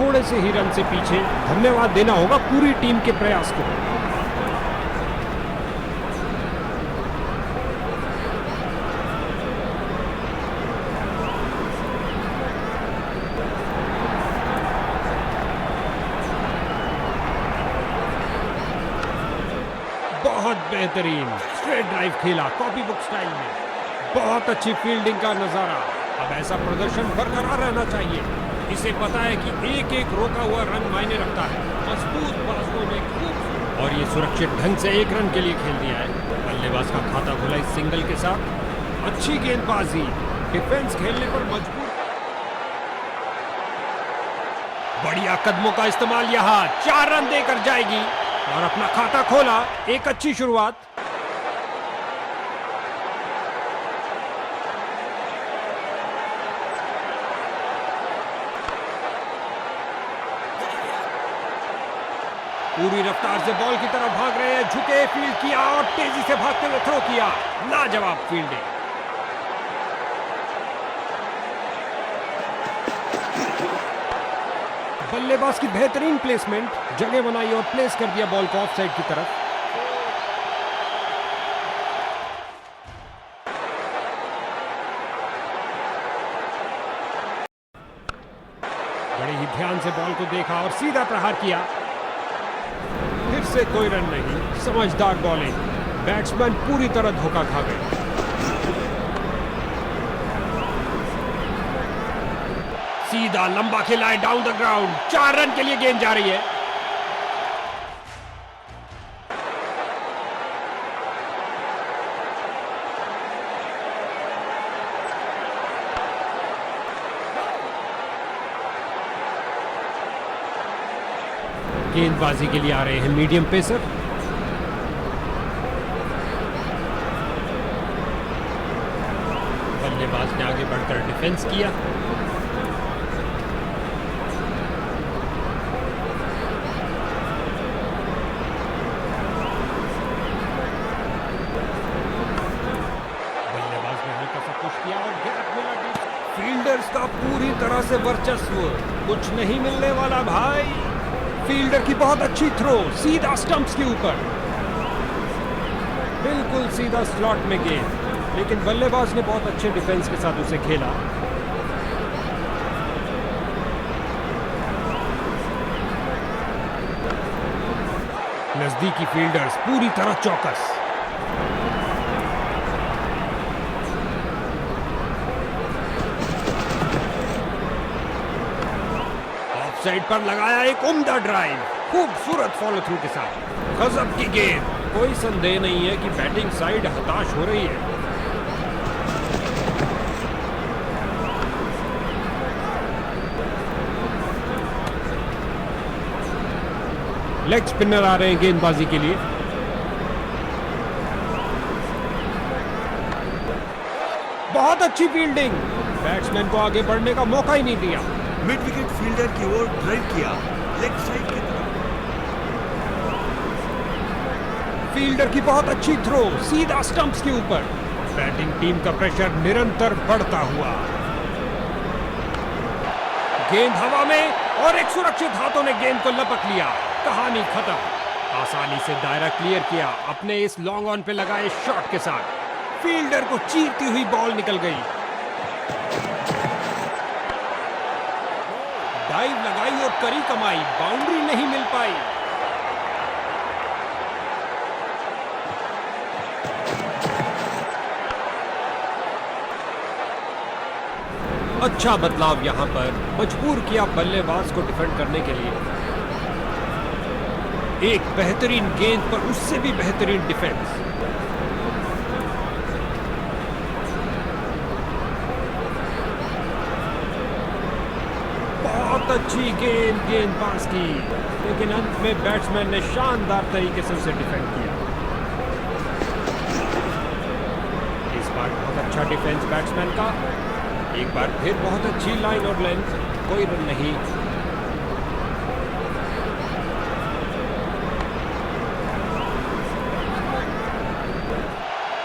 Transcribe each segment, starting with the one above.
थोड़े से ही रन से पीछे। धन्यवाद देना होगा पूरी टीम के प्रयास को। बहुत बेहतरीन स्ट्रेट ड्राइव खेला कॉपी बुक स्टाइल में। बहुत अच्छी फील्डिंग का नजारा। अब ऐसा प्रदर्शन बरकरार रहना चाहिए। इसे पता है कि एक एक रोका हुआ रन मायने रखता है। मजबूत बाजुओं में खूब और ये सुरक्षित ढंग से एक रन के लिए खेल दिया है। बल्लेबाज का खाता खुला इस सिंगल के साथ। अच्छी गेंदबाजी, डिफेंस खेलने पर मजबूर। बढ़िया कदमों का इस्तेमाल, यहाँ 4 रन देकर जाएगी और अपना खाता खोला। एक अच्छी शुरुआत। पूरी रफ्तार से बॉल की तरफ भाग रहे हैं। झुके फील्ड किया और तेजी से भागते हुए थ्रो किया। लाजवाब फील्डिंग। बल्लेबाज की बेहतरीन प्लेसमेंट, जगह बनाई और प्लेस कर दिया बॉल को ऑफ साइड की तरफ। बड़े ही ध्यान से बॉल को देखा और सीधा प्रहार किया। फिर से कोई रन नहीं। समझदार बॉलिंग। बैट्समैन पूरी तरह धोखा खा गए। सीधा लंबा खेला है डाउन द ग्राउंड। 4 रन के लिए गेंद जा रही है। गेंदबाजी के लिए आ रहे हैं मीडियम पेसर। बल्लेबाज ने आगे बढ़कर डिफेंस किया। फील्डर्स का पूरी तरह से वर्चस्व। कुछ नहीं मिलने वाला भाई। फील्डर की बहुत अच्छी थ्रो, सीधा स्टंप्स के ऊपर, बिल्कुल सीधा स्लॉट में गेंद। लेकिन बल्लेबाज ने बहुत अच्छे डिफेंस के साथ उसे खेला। नजदीकी फील्डर्स पूरी तरह चौकस। साइड पर लगाया एक उम्दा ड्राइव, खूबसूरत फॉलो थ्रू के साथ। गजब की गेंद। कोई संदेह नहीं है कि बैटिंग साइड हताश हो रही है। लेग स्पिनर आ रहे हैं गेंदबाजी के लिए। बहुत अच्छी फील्डिंग। बैट्समैन को आगे बढ़ने का मौका ही नहीं दिया। मिड विकेट फील्डर की ओर ड्राइव किया, लेग साइड की तरफ। फील्डर की बहुत अच्छी थ्रो, सीधा स्टंप्स के ऊपर। बैटिंग टीम का प्रेशर निरंतर बढ़ता हुआ। गेंद हवा में और एक सुरक्षित हाथों ने गेंद को लपक लिया। कहानी खत्म। आसानी से दायरा क्लियर किया अपने इस लॉन्ग ऑन पे लगाए शॉट के साथ। फील्डर को चीरती हुई बॉल निकल गई। डाइव लगाई और करी कमाई, बाउंड्री नहीं मिल पाई। अच्छा बदलाव यहां पर मजबूर किया बल्लेबाज को डिफेंड करने के लिए। एक बेहतरीन गेंद पर उससे भी बेहतरीन डिफेंस। बहुत अच्छी गेंदबाज की, लेकिन अंत में बैट्समैन ने शानदार तरीके से उसे डिफेंड किया। इस बार बहुत अच्छा डिफेंस बैट्समैन का। एक बार फिर बहुत अच्छी लाइन और लेंथ। कोई रन नहीं।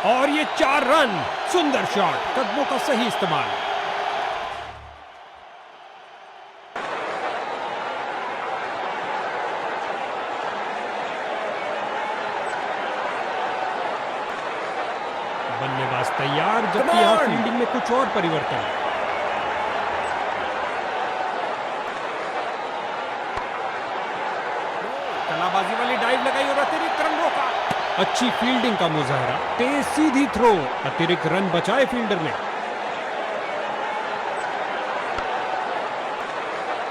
और ये 4 रन। सुंदर शॉट, कदमों का सही इस्तेमाल। जबकि यहाँ फील्डिंग में कुछ और परिवर्तन है। कलाबाजी वाली डाइव लगाई और अतिरिक्त रन रोका। अच्छी फील्डिंग का मुजाहरा, तेज सीधी थ्रो, अतिरिक्त रन बचाए फील्डर ने।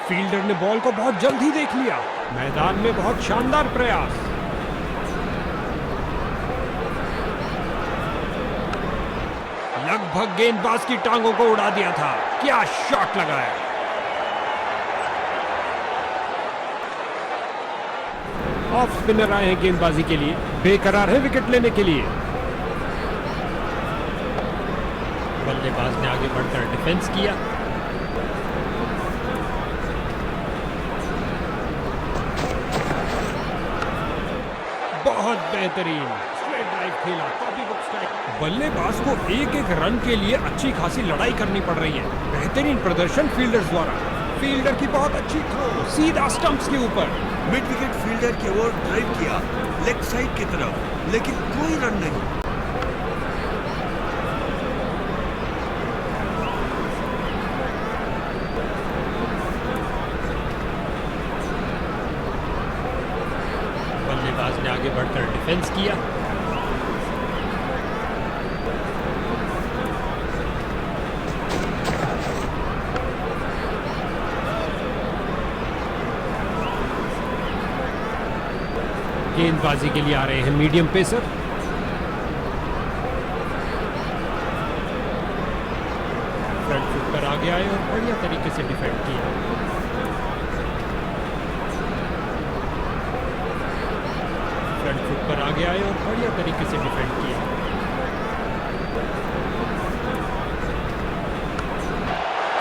फील्डर ने बॉल को बहुत जल्द ही देख लिया। मैदान में बहुत शानदार प्रयास। लगभग गेंदबाज की टांगों को उड़ा दिया था। क्या शॉट लगाया। ऑफ स्पिनर आए हैं गेंदबाजी के लिए, बेकरार है विकेट लेने के लिए। बल्लेबाज ने आगे बढ़कर डिफेंस किया। बहुत बेहतरीन स्ट्रेट ड्राइव खेला, कॉपी बुक स्ट्राइक। बल्लेबाज को एक एक रन के लिए अच्छी खासी लड़ाई करनी पड़ रही है। बेहतरीन प्रदर्शन फील्डर्स द्वारा। फील्डर की बहुत अच्छी थ्रो, सीधा स्टंप्स के ऊपर। मिड विकेट फील्डर की ओर ड्राइव किया लेग साइड की तरफ, लेकिन कोई रन नहीं। बल्लेबाज ने आगे बढ़कर डिफेंस किया। गेंदबाजी के लिए आ रहे हैं मीडियम पेसर। फ्रंट फुट पर आगे आए और बढ़िया तरीके से डिफेंड किया। फ्रंट फुट पर आगे आए और बढ़िया तरीके से डिफेंड किया।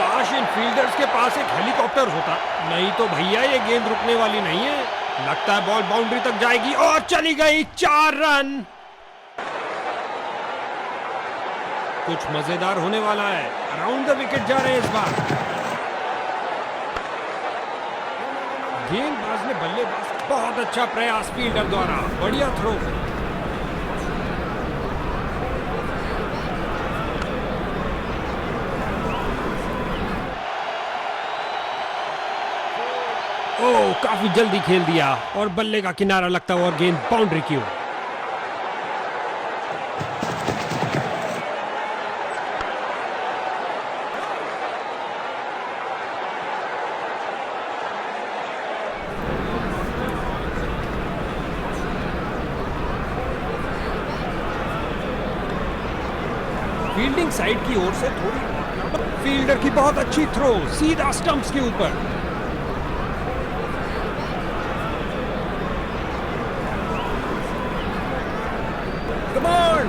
काश इन फील्डर्स के पास एक हेलीकॉप्टर होता, नहीं तो भैया ये गेंद रुकने वाली नहीं है। लगता है बॉल बाउंड्री तक जाएगी और चली गई। 4 रन। कुछ मजेदार होने वाला है। अराउंड द विकेट जा रहे हैं इस बार। गेंदबाज ने बल्लेबाज, बहुत अच्छा प्रयास फील्डर द्वारा, बढ़िया थ्रो। ओह, काफी जल्दी खेल दिया और बल्ले का किनारा लगता हुआ गेंद बाउंड्री की ओर। फील्डिंग साइड की ओर से थोड़ी, फील्डर की बहुत अच्छी थ्रो, सीधा स्टंप्स के ऊपर। Come on!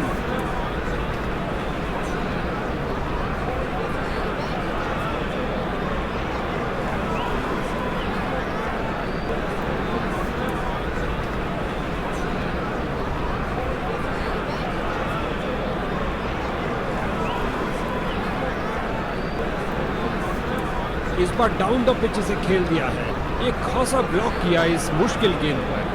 इस बार डाउन द पिच से खेल दिया है। एक खासा ब्लॉक किया इस मुश्किल गेंद पर।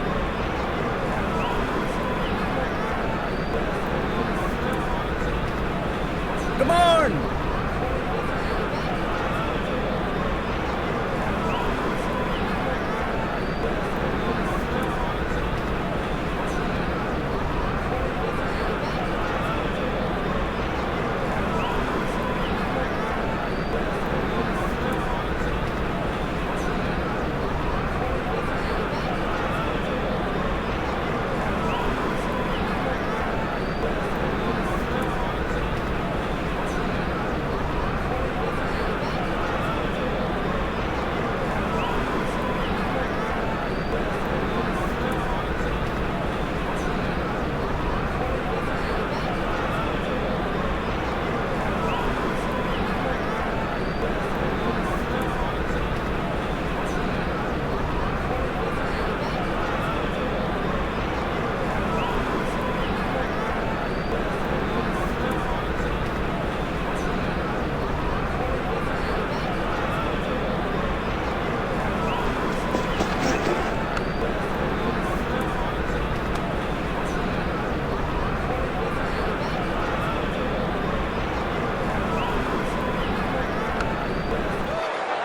Come on!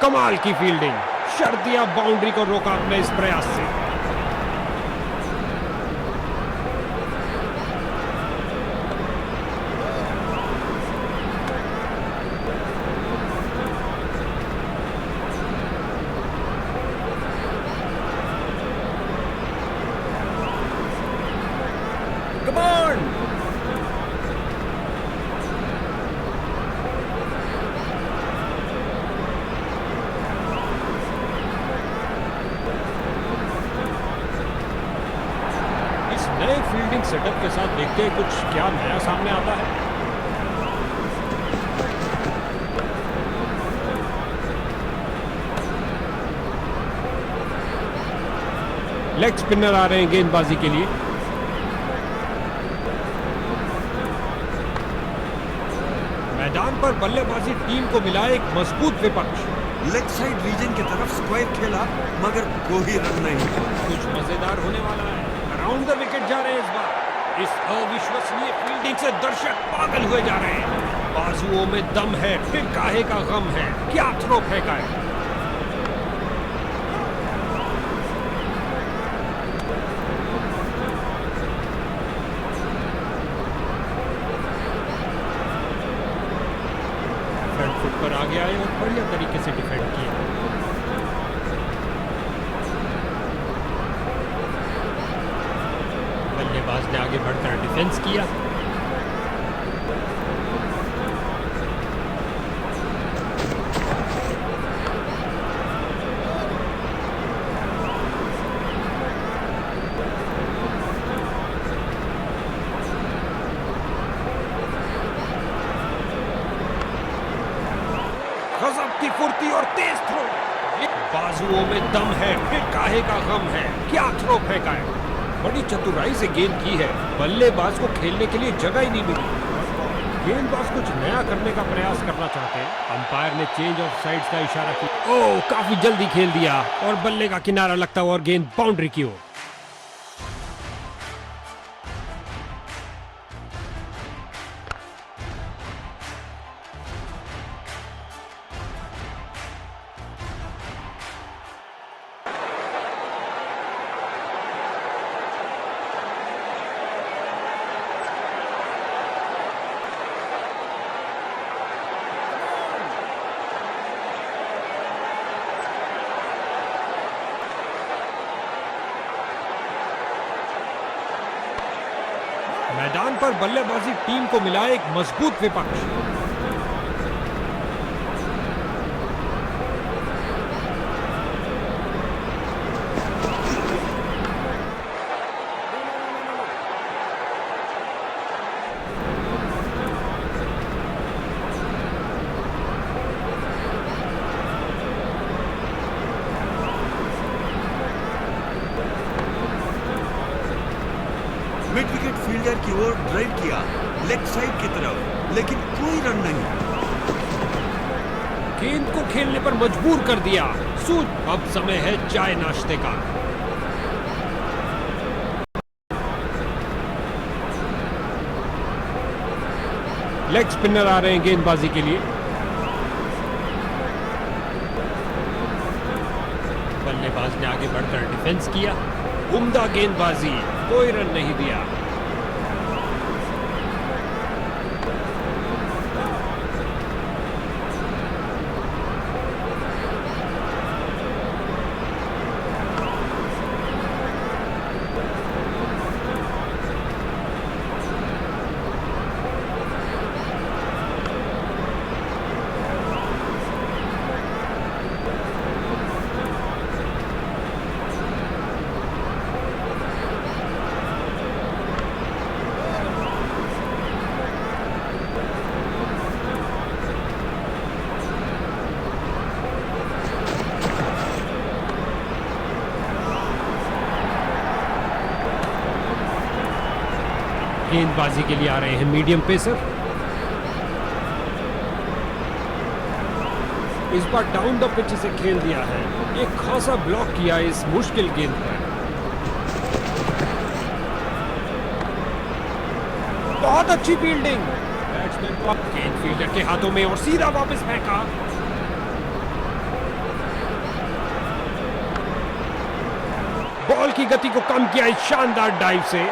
कमाल की फील्डिंग, शर्तिया बाउंड्री को रोका अपने इस प्रयास से। Come on! इस नए फील्डिंग सेटअप के साथ देखते हैं कुछ क्या नया सामने आता है। लेग स्पिनर आ रहे हैं गेंदबाजी के लिए। मैदान पर बल्लेबाजी टीम को मिला एक मजबूत विपक्ष। लेग साइड रीजन की तरफ स्क्वायर खेला मगर कोई रन नहीं। कुछ मजेदार होने वाला है। अराउंड द विकेट जा रहे हैं इस बार। इस अविश्वसनीय फील्डिंग से दर्शक पागल हुए जा रहे हैं। बाजुओं में दम है, फिर काहे का गम है, क्या थ्रो फेंका है। फ्रंट फुट पर आगे आए और बढ़िया तरीके से डिफेंड किया। बल्लेबाज ने आगे बढ़कर डिफेंस किया। गजब की फुर्ती और तेज थ्रो। बाजुओं में दम है, फिर काहे का गम है, क्या थ्रो फेंका है। बड़ी चतुराई से गेंद की है। बल्लेबाज को खेलने के लिए जगह ही नहीं मिली। गेंदबाज कुछ नया करने का प्रयास करना चाहते हैं। अंपायर ने चेंज ऑफ साइड्स का इशारा किया। ओह, काफी जल्दी खेल दिया और बल्ले का किनारा लगता हुआ और गेंद बाउंड्री की ओर। मैदान पर बल्लेबाजी टीम को मिला एक मजबूत विपक्ष। मिड विकेट फील्डर की ओर ड्राइव किया लेग साइड की तरफ, लेकिन कोई रन नहीं। गेंद को खेलने पर मजबूर कर दिया। सूझ, अब समय है चाय नाश्ते का। लेग स्पिनर आ रहे हैं गेंदबाजी के लिए। बल्लेबाज ने आगे बढ़कर डिफेंस किया। उम्दा गेंदबाजी, कोई रन नहीं दिया। गेंदबाजी के लिए आ रहे हैं मीडियम पेसर। इस बार डाउन द पिच से खेल दिया है। एक खासा ब्लॉक किया इस मुश्किल गेंद पर। बहुत अच्छी फील्डिंग। बैट्समैन को गेंद फील्डर के हाथों में और सीधा वापस फेंका। बॉल की गति को कम किया इस शानदार डाइव से।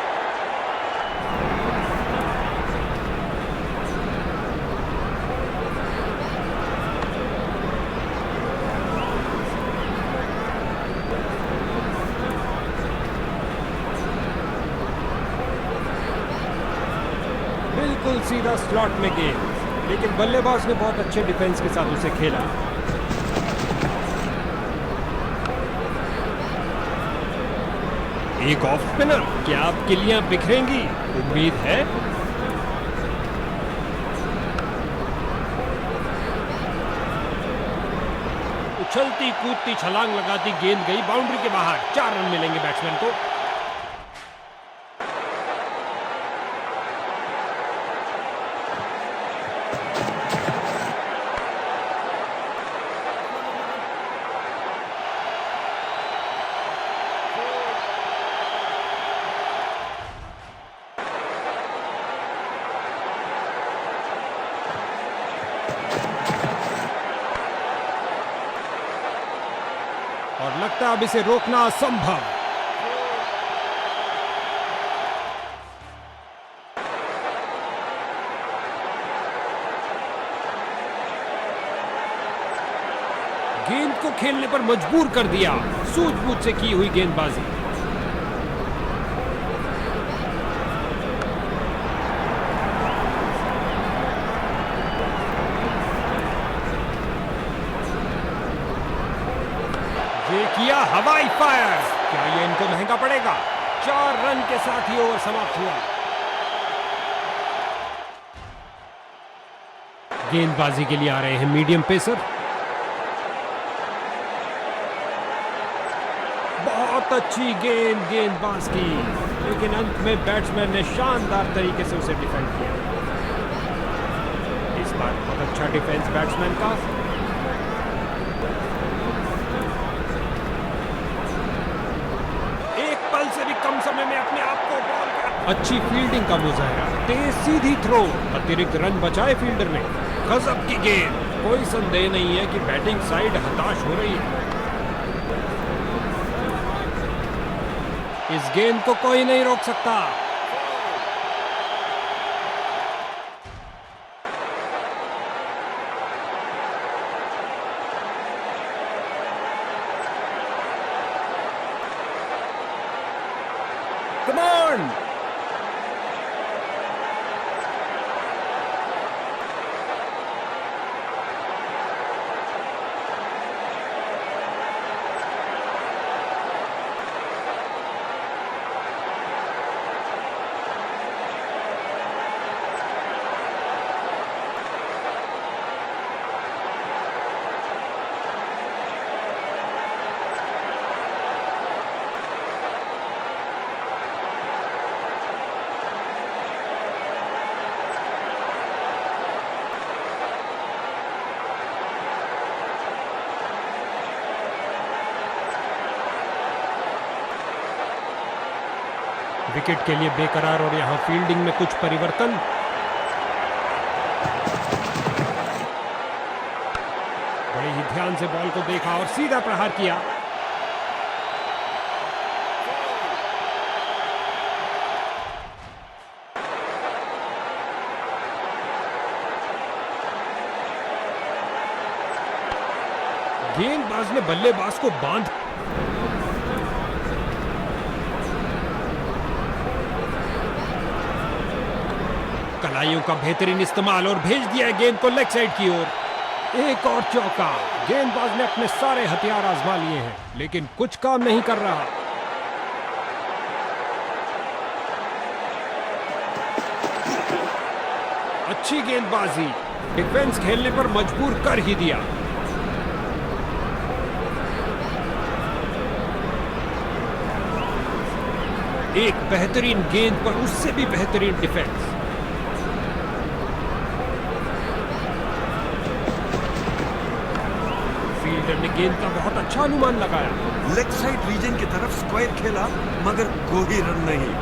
बिल्कुल सीधा स्लॉट में गेंद, लेकिन बल्लेबाज ने बहुत अच्छे डिफेंस के साथ उसे खेला। एक ऑफ स्पिनर, क्या आप किलियां बिखरेंगी? उम्मीद है। उछलती कूदती छलांग लगाती गेंद गई बाउंड्री के बाहर। 4 रन मिलेंगे बैट्समैन को। और लगता है अब इसे रोकना असंभव। गेंद को खेलने पर मजबूर कर दिया, सूझबूझ से की हुई गेंदबाजी। ये किया हवाई फायर, क्या ये इनको महंगा पड़ेगा? 4 रन के साथ ही ओवर समाप्त हुआ। गेंदबाजी के लिए आ रहे हैं मीडियम पेसर। बहुत अच्छी गेंदबाज की, लेकिन अंत में बैट्समैन ने शानदार तरीके से उसे डिफेंड किया। इस बार बहुत अच्छा डिफेंस बैट्समैन का। से भी कम समय में अपने आप को बॉल कर अच्छी फील्डिंग का मुजाहरा, तेज सीधी थ्रो, अतिरिक्त रन बचाए फील्डर ने। गजब की गेंद, कोई संदेह नहीं है कि बैटिंग साइड हताश हो रही है। इस गेंद को कोई नहीं रोक सकता। Come on! विकेट के लिए बेकरार और यहां फील्डिंग में कुछ परिवर्तन। बड़े ही ध्यान से बॉल को देखा और सीधा प्रहार किया। गेंदबाज ने बल्लेबाज को बांध कलाइयों का बेहतरीन इस्तेमाल और भेज दिया है गेंद को लेग साइड की ओर। एक और चौका। गेंदबाज ने अपने सारे हथियार आजमा लिए हैं, लेकिन कुछ काम नहीं कर रहा। अच्छी गेंदबाजी, डिफेंस खेलने पर मजबूर कर ही दिया। एक बेहतरीन गेंद पर उससे भी बेहतरीन डिफेंस। फील्डर ने गेंद का बहुत अच्छा अनुमान लगाया। लेग साइड रीजन की तरफ स्क्वायर खेला, मगर कोई रन नहीं।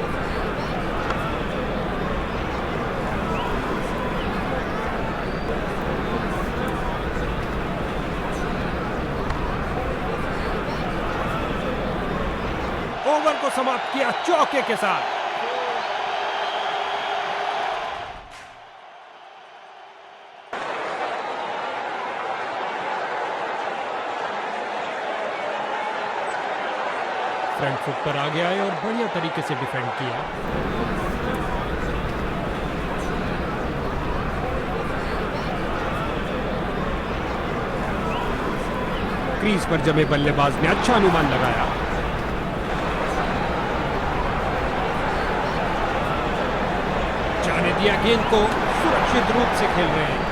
को समाप्त किया चौके के साथ। फ्रंट फुट पर आगे आए और बढ़िया तरीके से डिफेंड किया। क्रीज पर जमे बल्लेबाज ने अच्छा अनुमान लगाया। जाने दिया गेंद को, सुरक्षित रूप से खेल रहे हैं।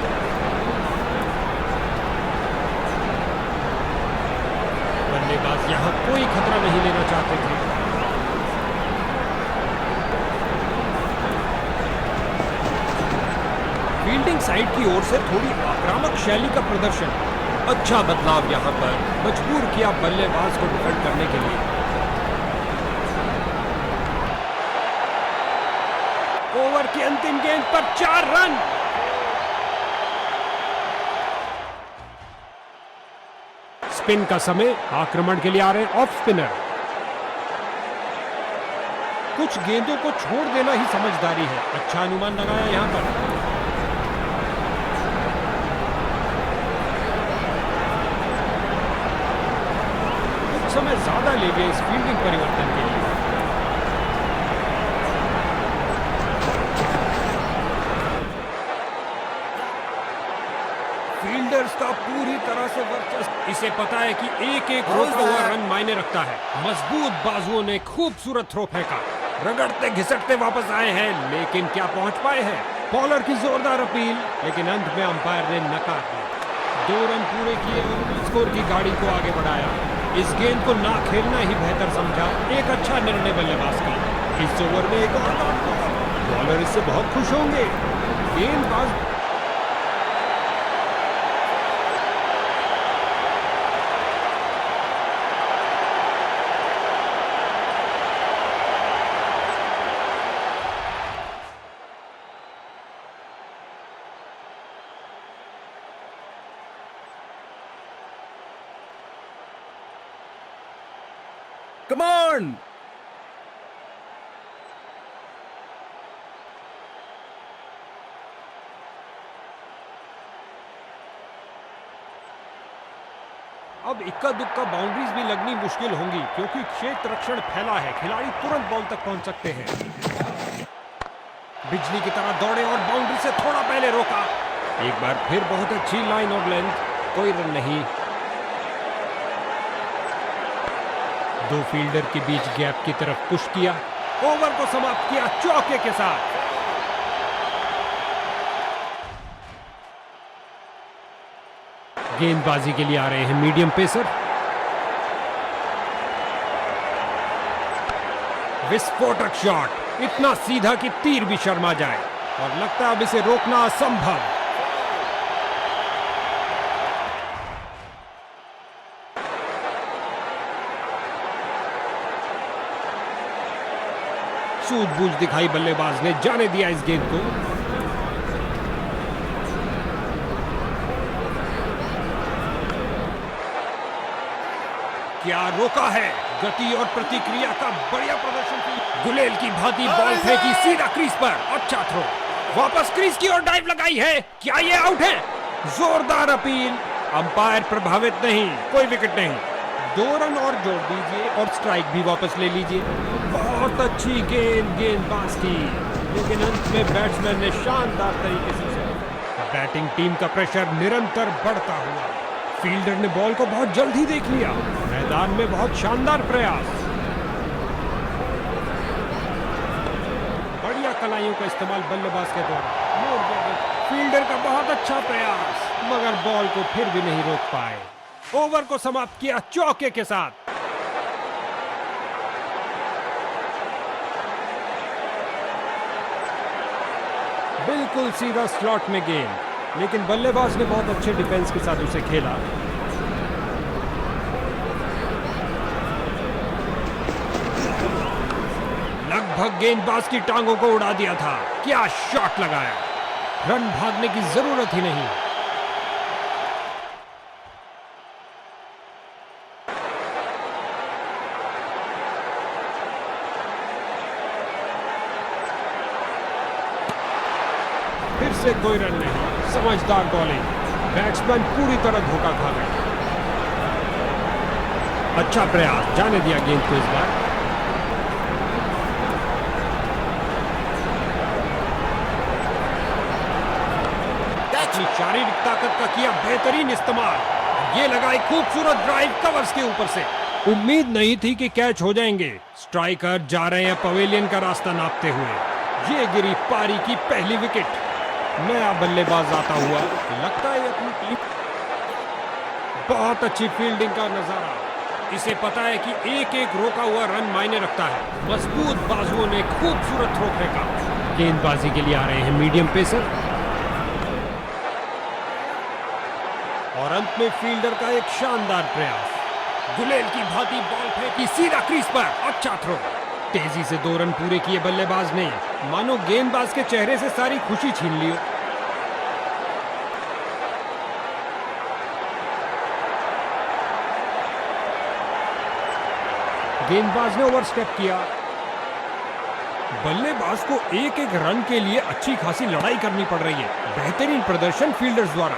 बल्लेबाज यहां कोई खतरा नहीं लेना चाहते थे। फील्डिंग साइड की ओर से थोड़ी आक्रामक शैली का प्रदर्शन, अच्छा बदलाव यहां पर मजबूर किया बल्लेबाज को डिफेंड करने के लिए। ओवर की अंतिम गेंद पर 4 रन। स्पिन का समय, आक्रमण के लिए आ रहे ऑफ स्पिनर। कुछ गेंदों को छोड़ देना ही समझदारी है। अच्छा अनुमान लगाया यहां पर। कुछ समय ज्यादा ले गए इस फील्डिंग परिवर्तन के लिए। फील्डर्स का पूरी तरह से वर्चस्व। इसे पता है कि एक एक रोका हुआ रन मायने रखता है। मजबूत बाजुओं ने खूबसूरत थ्रो फेंका। रगड़ते घिसटते वापस आए हैं, लेकिन क्या पहुंच पाए हैं? बॉलर की जोरदार अपील, लेकिन अंत में अंपायर ने नकार दिया। 2 रन पूरे किए और स्कोर की गाड़ी को आगे बढ़ाया। इस गेंद को ना खेलना ही बेहतर समझा। एक अच्छा निर्णय बल्लेबाज का। इस ओवर में एक और बॉलर इससे बहुत खुश होंगे। गेंदबाज Come on! अब इक्का दुक्का बाउंड्रीज भी लगनी मुश्किल होंगी, क्योंकि क्षेत्र रक्षण फैला है। खिलाड़ी तुरंत बॉल तक पहुंच सकते हैं। बिजली की तरह दौड़े और बाउंड्री से थोड़ा पहले रोका। एक बार फिर बहुत अच्छी लाइन और लेंथ, कोई रन नहीं। 2 फील्डर के बीच गैप की तरफ पुश किया। ओवर को समाप्त किया चौके के साथ। गेंदबाजी के लिए आ रहे हैं मीडियम पेसर। विस्फोटक शॉट, इतना सीधा कि तीर भी शर्मा जाए, और लगता है अब इसे रोकना असंभव। सूझबूझ दिखाई बल्लेबाज ने, जाने दिया इस गेंद को। क्या रोका है। गति और प्रतिक्रिया का बढ़िया प्रदर्शन किया। गुलेल की भांति बॉल फेंकी सीधा क्रीज पर। अच्छा थ्रो, वापस क्रीज की ओर डाइव लगाई है। क्या ये आउट है? जोरदार अपील, अंपायर प्रभावित नहीं, कोई विकेट नहीं। 2 रन और जोड़ दीजिए और स्ट्राइक भी वापस ले लीजिए। बहुत अच्छी गेंदबाज की, लेकिन अंत में बैट्समैन ने शानदार तरीके से उसे। बैटिंग टीम का प्रेशर निरंतर बढ़ता हुआ। फील्डर ने बॉल को बहुत जल्द ही देख लिया। मैदान में बहुत शानदार प्रयास, बढ़िया कलाइयों का इस्तेमाल बल्लेबाज के द्वारा। फील्डर का बहुत अच्छा प्रयास, मगर बॉल को फिर भी नहीं रोक पाए। ओवर को समाप्त किया चौके के साथ। बिल्कुल सीधा स्लॉट में गेंद, लेकिन बल्लेबाज ने बहुत अच्छे डिफेंस के साथ उसे खेला। लगभग गेंदबाज की टांगों को उड़ा दिया था। क्या शॉट लगाया, रन भागने की जरूरत ही नहीं। इससे कोई रन नहीं। समझदार बॉलिंग, बैट्समैन पूरी तरह धोखा खा गए। अच्छा प्रयास, जाने दिया गेंद को इस बार। अपनी शारीरिक ताकत का किया बेहतरीन इस्तेमाल। ये लगाई खूबसूरत ड्राइव कवर्स के ऊपर से। उम्मीद नहीं थी कि कैच हो जाएंगे। स्ट्राइकर जा रहे हैं पवेलियन का रास्ता नापते हुए। ये गिरी पारी की पहली विकेट। नया बल्लेबाज आता हुआ, लगता है अपनी टीम। बहुत अच्छी फील्डिंग का नजारा। इसे पता है कि एक एक रोका हुआ रन मायने रखता है। मजबूत बाजुओं ने खूबसूरत रोक रेखा। गेंदबाजी के लिए आ रहे हैं मीडियम पेसर। और अंत में फील्डर का एक शानदार प्रयास। गुलेल की भांति बॉल फेंकी सीधा क्रीज पर। अच्छा थ्रो। तेजी से 2 रन पूरे किए बल्लेबाज ने। मानो गेंदबाज के चेहरे से सारी खुशी छीन ली हो। गेंदबाज ने ओवरस्टेप किया। बल्लेबाज को एक एक रन के लिए अच्छी खासी लड़ाई करनी पड़ रही है। बेहतरीन प्रदर्शन फील्डर्स द्वारा।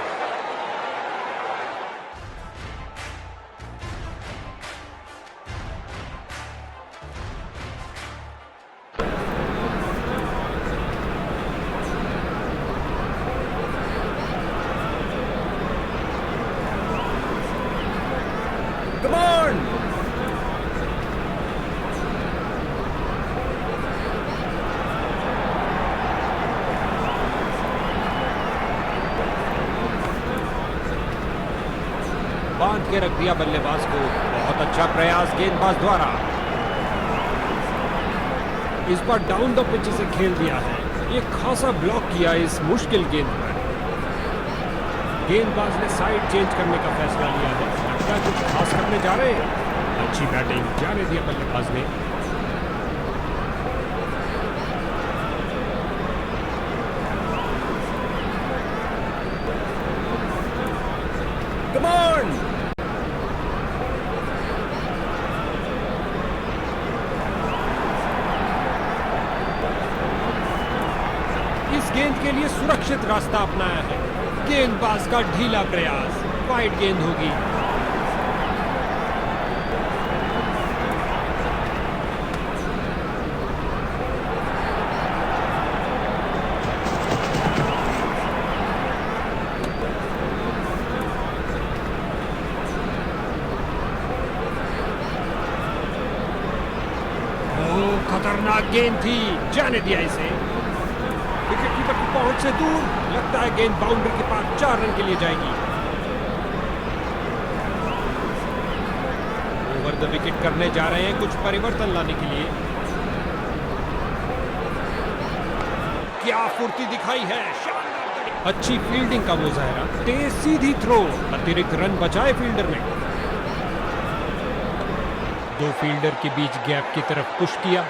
Come on! बांध के रख दिया बल्लेबाज को। बहुत अच्छा प्रयास गेंदबाज द्वारा। इस बार डाउन द पिच से खेल दिया है। एक खासा ब्लॉक किया इस मुश्किल गेंद पर। गेंदबाज ने साइड चेंज करने का फैसला लिया है। लगता है कुछ खास करने जा रहे हैं। अच्छी बैटिंग, जाने दिया बल्लेबाज ने। Come on! इस गेंद के लिए सुरक्षित रास्ता अपनाया है। गेंदबाज का ढीला प्रयास। वाइड गेंद होगी। खतरनाक गेंद थी, जाने दिया इसे। विकेटकीपर की पहुंच से दूर। लगता है गेंद बाउंड्री के पास 4 रन के लिए जाएगी। ओवर द विकेट करने जा रहे हैं कुछ परिवर्तन लाने के लिए। क्या फुर्ती दिखाई है। शानदार, अच्छी फील्डिंग का मुजाहरा। तेज सीधी थ्रो। अतिरिक्त रन बचाए फील्डर ने। 2 फील्डर के बीच गैप की तरफ पुश किया।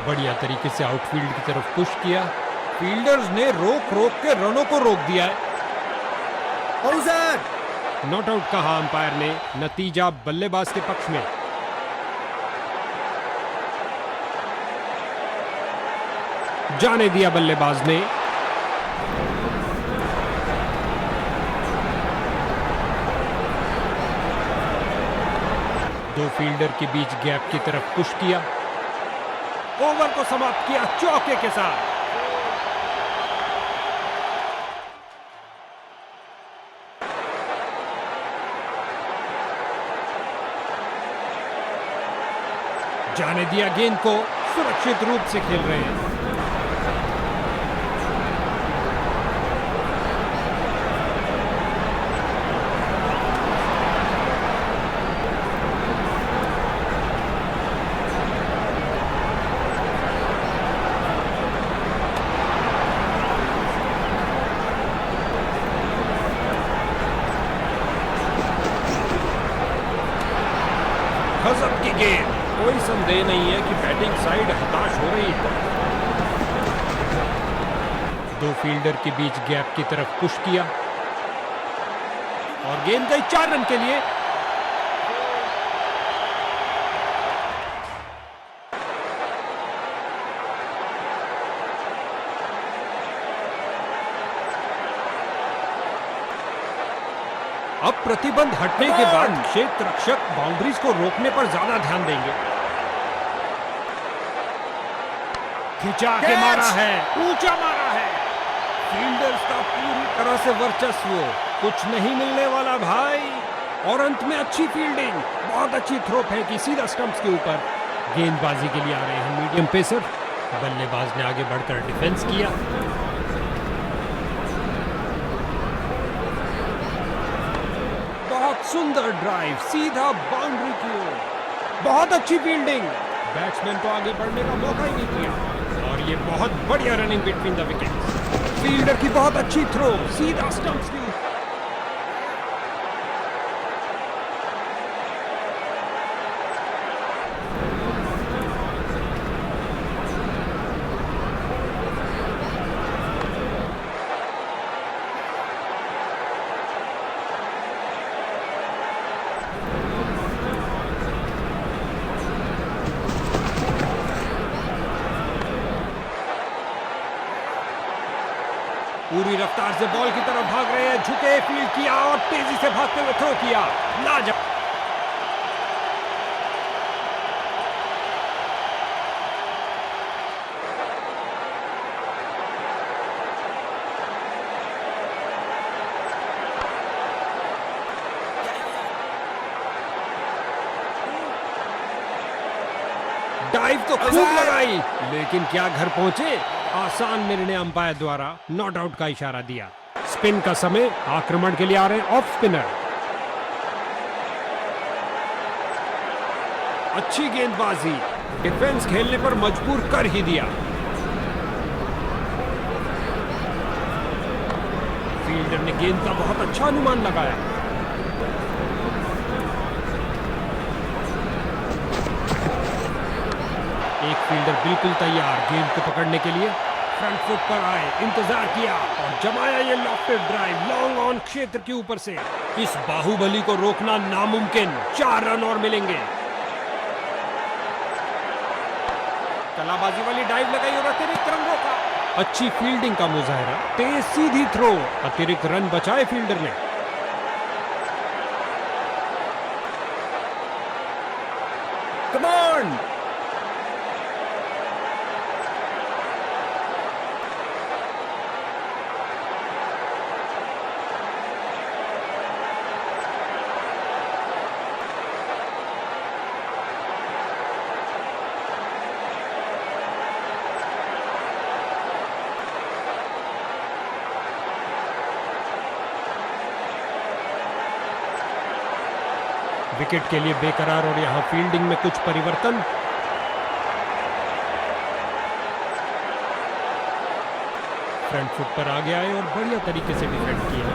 बढ़िया तरीके से आउटफील्ड की तरफ पुश किया। फील्डर्स ने रोक रोक के रनों को रोक दिया है। नॉट आउट कहा अंपायर ने। नतीजा बल्लेबाज के पक्ष में। जाने दिया बल्लेबाज ने। दो फील्डर के बीच गैप की तरफ पुश किया। ओवर को समाप्त किया चौके के साथ। जाने दिया गेंद को। सुरक्षित रूप से खेल रहे हैं। गजब की गेंद। कोई संदेह नहीं है कि बैटिंग साइड हताश हो रही है। दो फील्डर के बीच गैप की तरफ पुश किया। और गेंद गई 4 रन के लिए। अब प्रतिबंध हटने के बाद क्षेत्र रक्षक बाउंड्रीज को रोकने पर ज्यादा ध्यान देंगे। खिंचा के मारा है, ऊंचा मारा है। फील्डर्स का पूरी तरह से वर्चस्व, कुछ नहीं मिलने वाला भाई। और अंत में अच्छी फील्डिंग, बहुत अच्छी थ्रो फेंकी सीधा स्टंप्स के ऊपर। गेंदबाजी के लिए आ रहे हैं मीडियम पेसर। बल्लेबाज ने आगे बढ़कर डिफेंस किया। बहुत सुंदर ड्राइव, सीधा बाउंड्री की ओर। बहुत अच्छी फील्डिंग, बैट्समैन को आगे बढ़ने का मौका ही नहीं दिया। और ये बहुत बढ़िया running between the wickets. Fielder की बहुत अच्छी थ्रो, सीधा स्टंप्स की ऊपर। पूरी रफ्तार से बॉल की तरफ भाग रहे हैं, झुके, फील्ड किया और तेजी से भागते हुए थ्रो किया। लाजवाब। डाइव तो खूब लगाई, लेकिन क्या घर पहुंचे? आसान निर्णय अंपायर द्वारा नॉट आउट का इशारा दिया। स्पिन का समय, आक्रमण के लिए आ रहे हैं ऑफ स्पिनर। अच्छी गेंदबाजी, डिफेंस खेलने पर मजबूर कर ही दिया। फील्डर ने गेंद का बहुत अच्छा अनुमान लगाया। एक फील्डर बिल्कुल तैयार गेंद को पकड़ने के लिए। फ्रंट फुट पर आए, इंतजार किया और जमाया ये लॉफ्टेड ड्राइव लॉन्ग ऑन क्षेत्र के ऊपर से। इस बाहुबली को रोकना नामुमकिन। 4 रन और मिलेंगे। कलाबाजी वाली डाइव लगाई और अतिरिक्त रन रोका। अच्छी फील्डिंग का मुजाहरा, तेज सीधी थ्रो, अतिरिक्त रन बचाए फील्डर ने। Come on. विकेट के लिए बेकरार और यहां फील्डिंग में कुछ परिवर्तन। फ्रंट फुट पर आगे आए और बढ़िया तरीके से डिफेंड किया।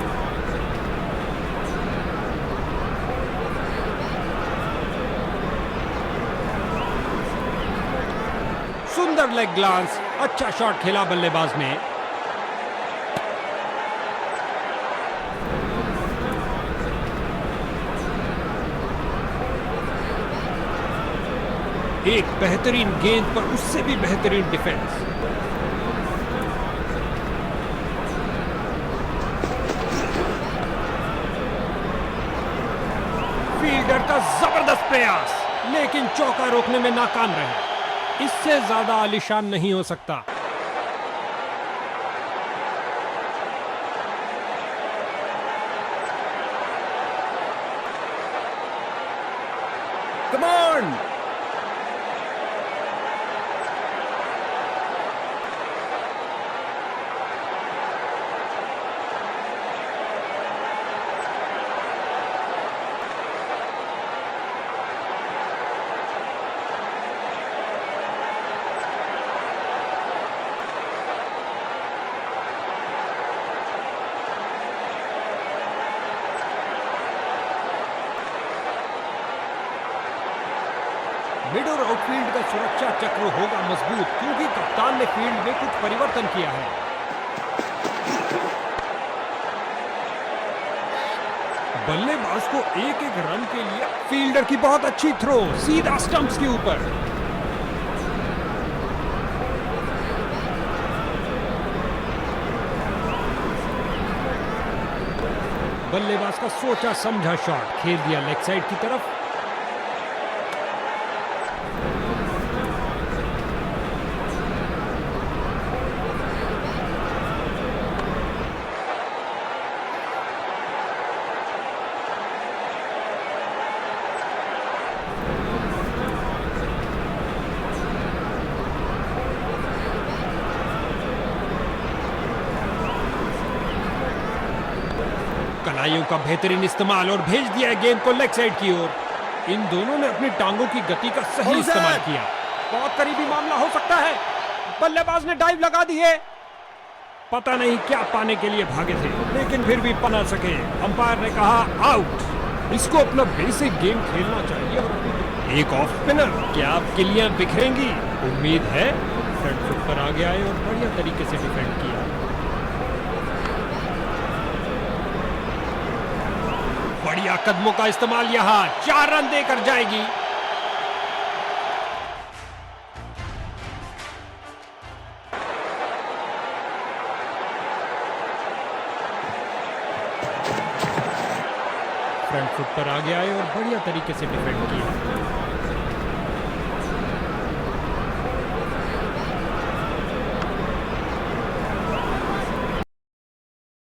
सुंदर लेग ग्लांस, अच्छा शॉट खेला बल्लेबाज ने। एक बेहतरीन गेंद पर उससे भी बेहतरीन डिफेंस। फील्डर का जबरदस्त प्रयास, लेकिन चौका रोकने में नाकाम रहे। इससे ज्यादा आलीशान नहीं हो सकता। Come on. मिड और आउटफील्ड का सुरक्षा चक्र होगा मजबूत, क्योंकि कप्तान ने फील्ड में कुछ परिवर्तन किया है। बल्लेबाज को एक एक रन के लिए फील्डर की बहुत अच्छी थ्रो सीधा स्टंप्स के ऊपर। बल्लेबाज का सोचा समझा शॉट खेल दिया लेग साइड की तरफ। कलाइयों का बेहतरीन इस्तेमाल और भेज दिया है गेंद को लेग साइड की ओर। इन दोनों ने अपनी टांगों की गति का सही इस्तेमाल किया। बहुत करीबी मामला हो सकता है। बल्लेबाज ने डाइव लगा दी है। पता नहीं क्या पाने के लिए भागे थे, लेकिन फिर भी पना सके। अंपायर ने कहा आउट। इसको अपना बेसिक गेम खेलना चाहिए। और एक ऑफ स्पिनर, क्या आप किलियां बिखरेंगी? उम्मीद है। फ्रंट फुट पर आगे आए और बढ़िया तरीके से डिफेंड किया। बढ़िया कदमों का इस्तेमाल, यहां 4 रन देकर जाएगी। फ्रंट फुट पर आगे आए और बढ़िया तरीके से डिफेंड किया।